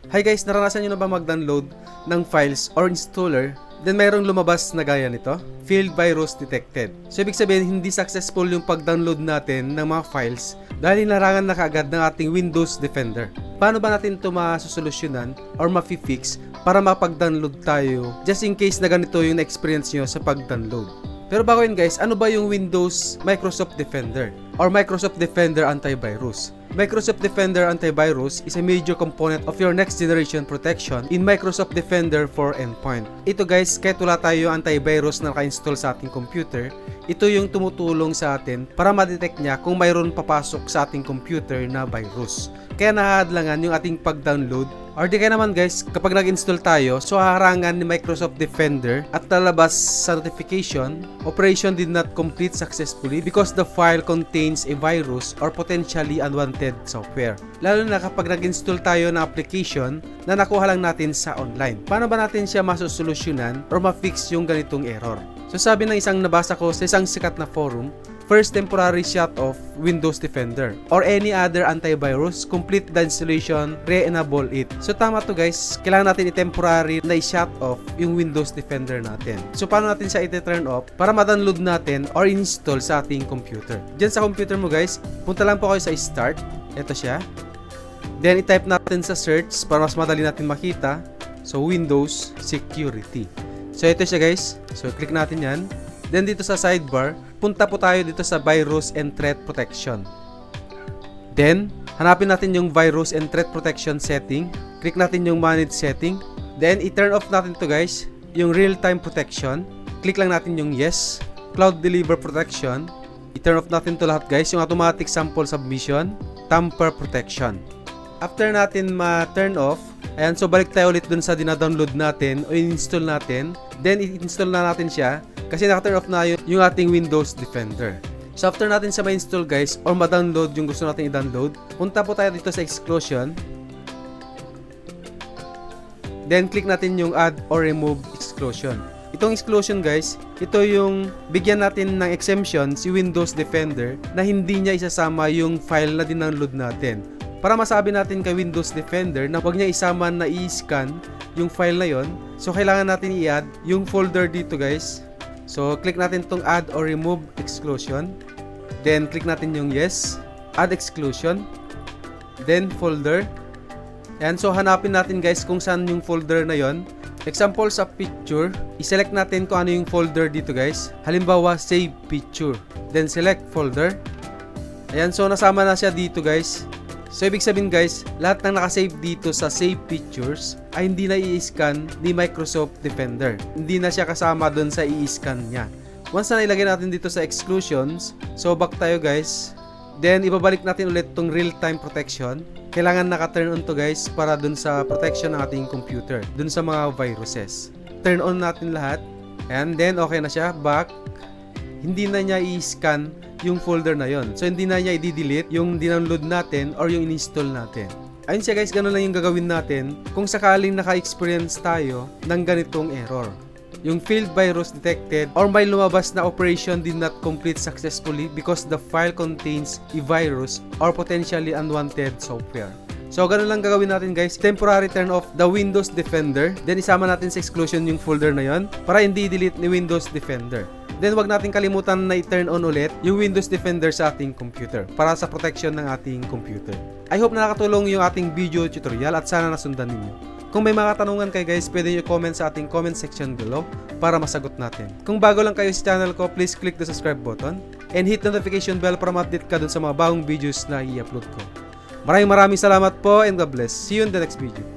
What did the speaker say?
Hi guys, naranasan nyo na ba mag-download ng files or installer, then mayroong lumabas na gaya nito? Failed virus detected. So ibig sabihin, hindi successful yung pag-download natin ng mga files dahil inarangan na kaagad ng ating Windows Defender. Paano ba natin ito masusolusyonan or ma-fix para mapag-download tayo just in case na ganito yung na-experience nyo sa pag-download? Pero bago yun guys, ano ba yung Windows Microsoft Defender or Microsoft Defender Antivirus? Microsoft Defender Antivirus is a major component of your next generation protection in Microsoft Defender for Endpoint. Ito guys, kahit wala tayo antivirus na naka-install sa ating computer, ito yung tumutulong sa atin para ma-detect niya kung mayroon papasok sa ating computer na virus. Kaya nahahadlangan yung ating pag-download. Or di kaya naman guys, kapag nag-install tayo, so haharangan ni Microsoft Defender at lalabas sa notification, operation did not complete successfully because the file contains a virus or potentially unwanted software. Lalo na kapag nag-install tayo ng application na nakuha lang natin sa online. Paano ba natin siya masusolusyonan or ma-fix yung ganitong error? So sabi ng isang nabasa ko sa isang sikat na forum, first, temporary shut off Windows Defender or any other antivirus, complete the installation, re-enable it. So tama to guys, kailangan natin i-temporary na i-shut off yung Windows Defender natin. So paano natin siya i-turn off para ma-download natin or install sa ating computer? Diyan sa computer mo guys, punta lang po kayo sa start. Ito siya. Then i-type natin sa search para mas madali natin makita. So Windows Security. So ito siya guys. So click natin yan. Then dito sa sidebar, punta po tayo dito sa Virus and Threat Protection. Then, hanapin natin yung Virus and Threat Protection setting. Click natin yung Manage Setting. Then, i-turn off natin to guys, yung Real-Time Protection. Click lang natin yung Yes. Cloud Deliver Protection. I-turn off natin to lahat guys, yung Automatic Sample Submission. Tamper Protection. After natin ma-turn off, ayan, so balik tayo ulit dun sa dina-download natin o in-install natin. Then, i-install na natin siya kasi naka-turn off na yung ating Windows Defender. So, after natin siya ma-install guys or ma-download yung gusto natin i-download, punta po tayo dito sa exclusion. Then, click natin yung Add or Remove Exclusion. Itong exclusion guys, ito yung bigyan natin ng exemption si Windows Defender na hindi niya isasama yung file na dinownload natin. Para masabi natin kay Windows Defender na huwag niya isama na i-scan yung file na yon, so kailangan natin i-add yung folder dito guys. So click natin tong Add or Remove Exclusion. Then click natin yung Yes, Add Exclusion. Then Folder. Ayan, so hanapin natin guys kung saan yung folder na yon. Example sa picture, i-select natin kung ano yung folder dito guys. Halimbawa, Save Picture. Then select Folder. Ayan, so nasama na siya dito guys. So ibig sabihin guys, lahat ng nakasave dito sa Save Pictures ay hindi na i-scan ni Microsoft Defender. Hindi na siya kasama doon sa i-scan niya. Once na ilagay natin dito sa exclusions, so back tayo guys. Then ibabalik natin ulit tong real-time protection. Kailangan naka-turn on to guys para doon sa protection ng ating computer, doon sa mga viruses. Turn on natin lahat. And then okay na siya, back. Hindi na niya i-scan yung folder na yon. So hindi na niya i-delete yung dinownload natin or yung in-install natin. Ayun siya guys, ganun lang yung gagawin natin kung sakaling naka-experience tayo ng ganitong error. Yung failed virus detected or may lumabas na operation did not complete successfully because the file contains a virus or potentially unwanted software. So ganun lang gagawin natin guys, temporary turn off the Windows Defender, then isama natin sa exclusion yung folder na yon para hindi delete ni Windows Defender. Then wag natin kalimutan na i-turn on ulit yung Windows Defender sa ating computer para sa protection ng ating computer. I hope na nakatulong yung ating video tutorial at sana nasundan ninyo. Kung may mga katanungan kayo guys, pwede nyo comment sa ating comment section below para masagot natin. Kung bago lang kayo sa channel ko, please click the subscribe button and hit the notification bell para ma-update ka dun sa mga bagong videos na i-upload ko. Maraming salamat po and God bless. See you in the next video.